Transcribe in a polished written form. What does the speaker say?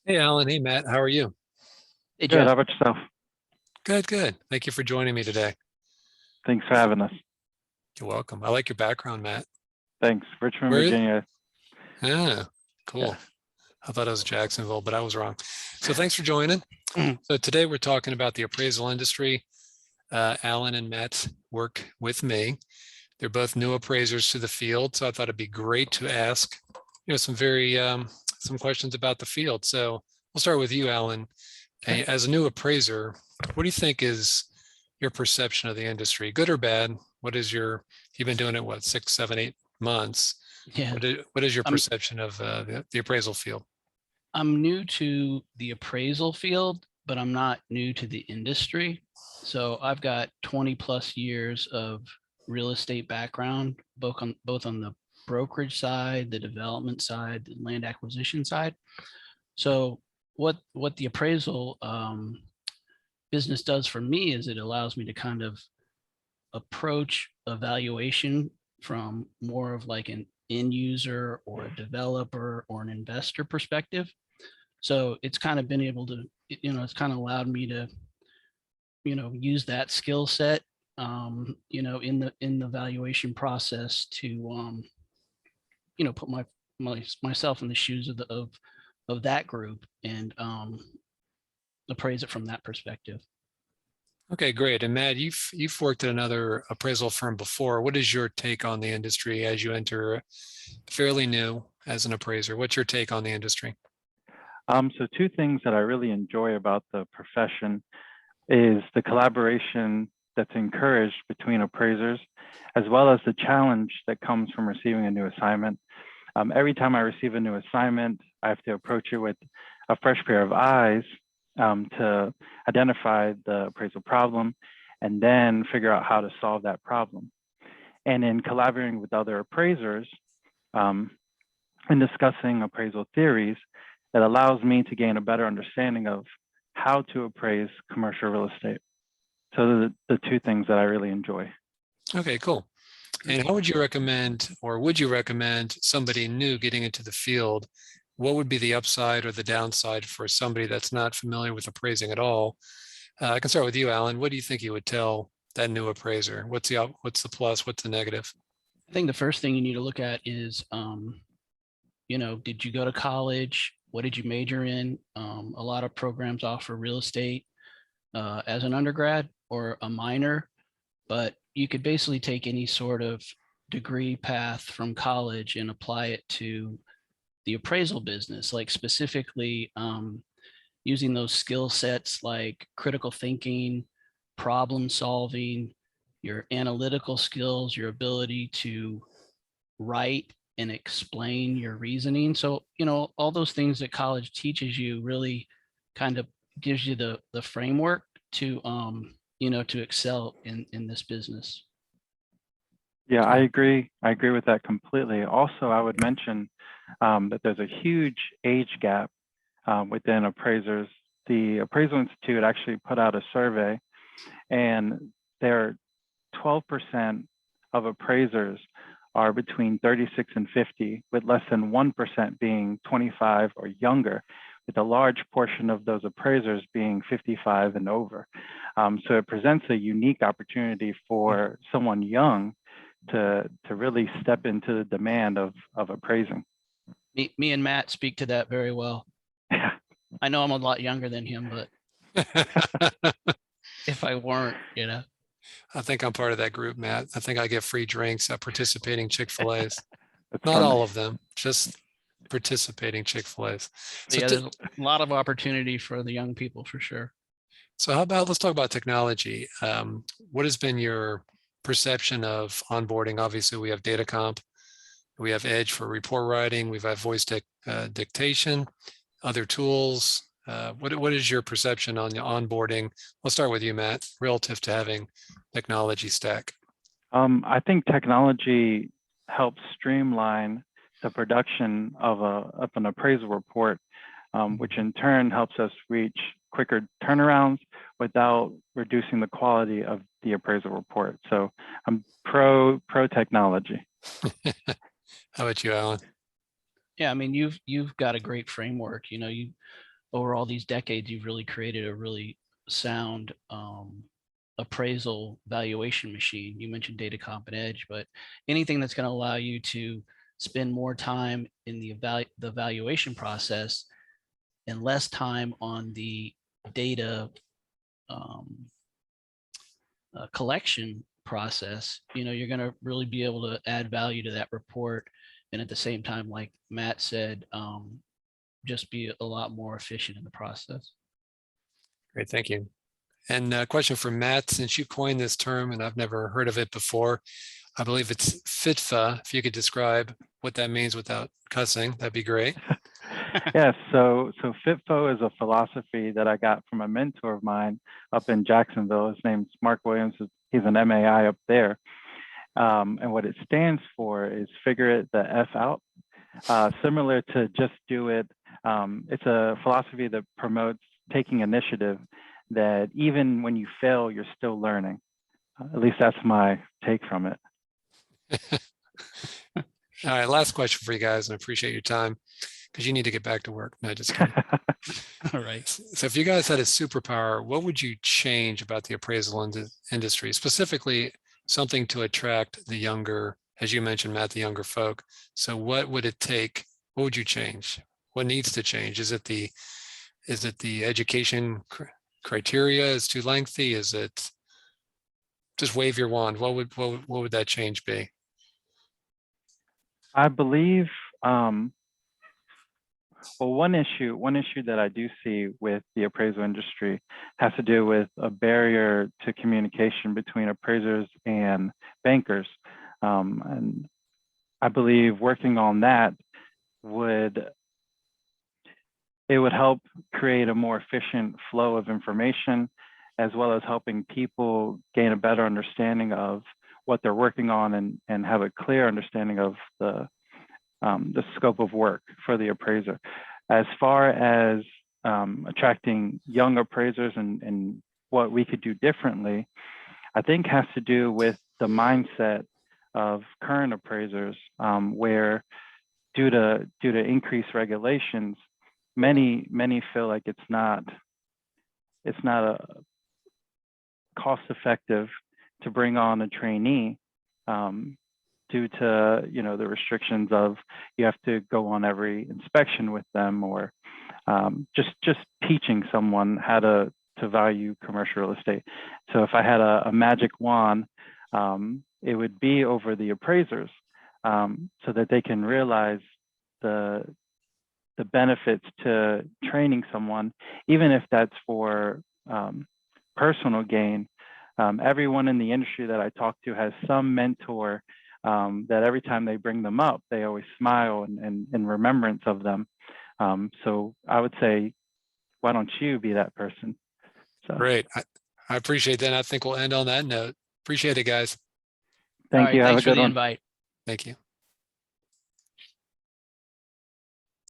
Hey, Alan. Hey, Matt. How are you? Hey Good. How Jeff, about yourself? Good, good. Thank you for joining me today. Thanks for having us. You're welcome. I like your background, Matt. Thanks. Richmond, Where? Virginia. Ah, yeah. cool. I thought it was Jacksonville, but I was wrong. So thanks for joining. So today we're talking about the appraisal industry. Alan and Matt work with me. They're both new appraisers to the field, so I thought it'd be great to ask, some questions about the field. So we'll start with you, Alan. Okay. As a new appraiser, what do you think is your perception of the industry, good or bad? You've been doing it, what, 6, 7, 8 months? Yeah. What is your I'm perception of the appraisal field? I'm new to the appraisal field, but I'm not new to the industry. So I've got 20 plus years of real estate background, both on the brokerage side, the development side, the land acquisition side. So what the appraisal business does for me is it allows me to kind of approach evaluation from more of like an end user or a developer or an investor perspective. So it's kind of been able to, it's kind of allowed me to, use that skill set, in the valuation process to, put myself in the shoes of that group and appraise it from that perspective. Okay, great. And Matt, you've worked at another appraisal firm before. What is your take on the industry as you enter fairly new as an appraiser? What's your take on the industry? So two things that I really enjoy about the profession is the collaboration that's encouraged between appraisers, as well as the challenge that comes from receiving a new assignment. Every time I receive a new assignment, I have to approach it with a fresh pair of eyes to identify the appraisal problem and then figure out how to solve that problem. And in collaborating with other appraisers and discussing appraisal theories, it allows me to gain a better understanding of how to appraise commercial real estate. So those are the two things that I really enjoy. Okay, cool. And how would you recommend, or would you recommend somebody new getting into the field? What would be the upside or the downside for somebody that's not familiar with appraising at all? I can start with you, Alan. What do you think you would tell that new appraiser? What's the plus? What's the negative? I think the first thing you need to look at is, did you go to college? What did you major in? A lot of programs offer real estate as an undergrad or a minor, but you could basically take any sort of degree path from college and apply it to the appraisal business, like specifically using those skill sets like critical thinking, problem solving, your analytical skills, your ability to write and explain your reasoning. So, all those things that college teaches you really kind of gives you the framework to to excel in this business. Yeah, I Cool. agree. I agree with that completely. Also, I would mention that there's a huge age gap within appraisers. The Appraisal Institute actually put out a survey, and there are 12% of appraisers are between 36 and 50, with less than 1% being 25 or younger, with a large portion of those appraisers being 55 and over. So it presents a unique opportunity for someone young to really step into the demand of appraising. Me and Matt speak to that very well. I know I'm a lot younger than him, but if I weren't, I think I'm part of that group, Matt. I think I get free drinks at participating Chick-fil-A's. That's Not funny. all of them, just participating Chick-fil-A's. so So, yeah, there's a lot of opportunity for the young people for sure. so let's talk about technology. What has been your perception of onboarding? Obviously, we have data comp, we have Edge for report writing, we've had dictation, other tools. What is your perception on the onboarding? Let's start with you, Matt, relative to having technology stack. I think technology helps streamline the production of an appraisal report, which in turn helps us reach quicker turnarounds without reducing the quality of the appraisal report. So I'm pro technology. How about you, Alan? Yeah, I mean, you've got a great framework. You know, you over all these decades, you've really created a really sound appraisal valuation machine. You mentioned data comp and edge, but anything that's going to allow you to spend more time in the valuation process and less time on the data um, collection process, you know, you're going to really be able to add value to that report. And at the same time, like Matt said, just be a lot more efficient in the process. Great, thank you. And a question for Matt, since you coined this term and I've never heard of it before, I believe it's FITFA. If you could describe what that means without cussing, that'd be great. Yes, so FITFO is a philosophy that I got from a mentor of mine up in Jacksonville. His name's Mark Williams. He's an MAI up there. And what it stands for is figure it the F out. Similar to just do it. It's a philosophy that promotes taking initiative, that even when you fail, you're still learning. At least that's my take from it. All right, last question for you guys, and I appreciate your time because you need to get back to work. No, just kidding. All right. So if you guys had a superpower, what would you change about the appraisal industry, specifically something to attract the younger, as you mentioned, Matt, the younger folk? So what would it take? What would you change? What needs to change? Is it the education criteria is too lengthy? Is it just wave your wand? What would that change be? I believe, well, one issue that I do see with the appraisal industry has to do with a barrier to communication between appraisers and bankers. And I believe working on that would help create a more efficient flow of information, as well as helping people gain a better understanding of what they're working on and have a clear understanding of the scope of work for the appraiser. As far as attracting young appraisers and what we could do differently, I think has to do with the mindset of current appraisers, where due to increased regulations, many feel like it's not a cost effective to bring on a trainee, due to the restrictions of you have to go on every inspection with them, or just teaching someone how to value commercial real estate. So if I had a magic wand, it would be over the appraisers, so that they can realize the benefits to training someone, even if that's for personal gain. Everyone in the industry that I talk to has some mentor that every time they bring them up, they always smile and in remembrance of them. So I would say, why don't you be that person? So Great. I appreciate that. I think we'll end on that note. Appreciate it, guys. thank you. Have Thanks a for good the one. invite. Thank you.